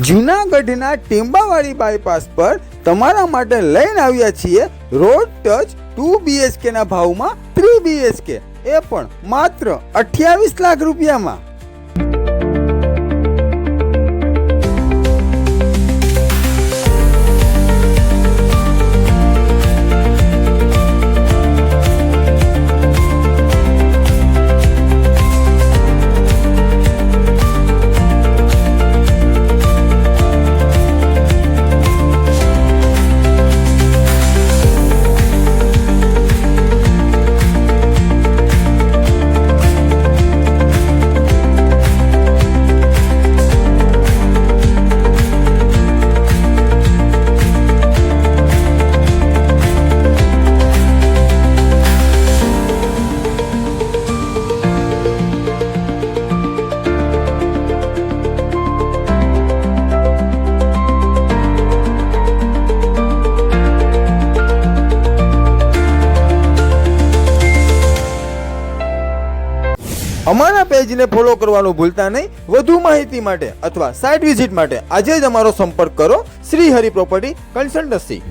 જૂનાગઢના ટેમ્બાવાડી બાયપાસ પર તમારા માટે લઈને આવ્યા છીએ રોડ ટચ 2 BHK ના ભાવમાં 3 BHK, એ પણ માત્ર 28 લાખ રૂપિયામાં। અમારા પેજને ફોલો કરવાનું ભૂલતા નહીં। વધુ માહિતી માટે અથવા સાઇટ વિઝિટ માટે આજે જ અમારો સંપર્ક કરો શ્રી હરિ પ્રોપર્ટી કન્સલ્ટન્સી।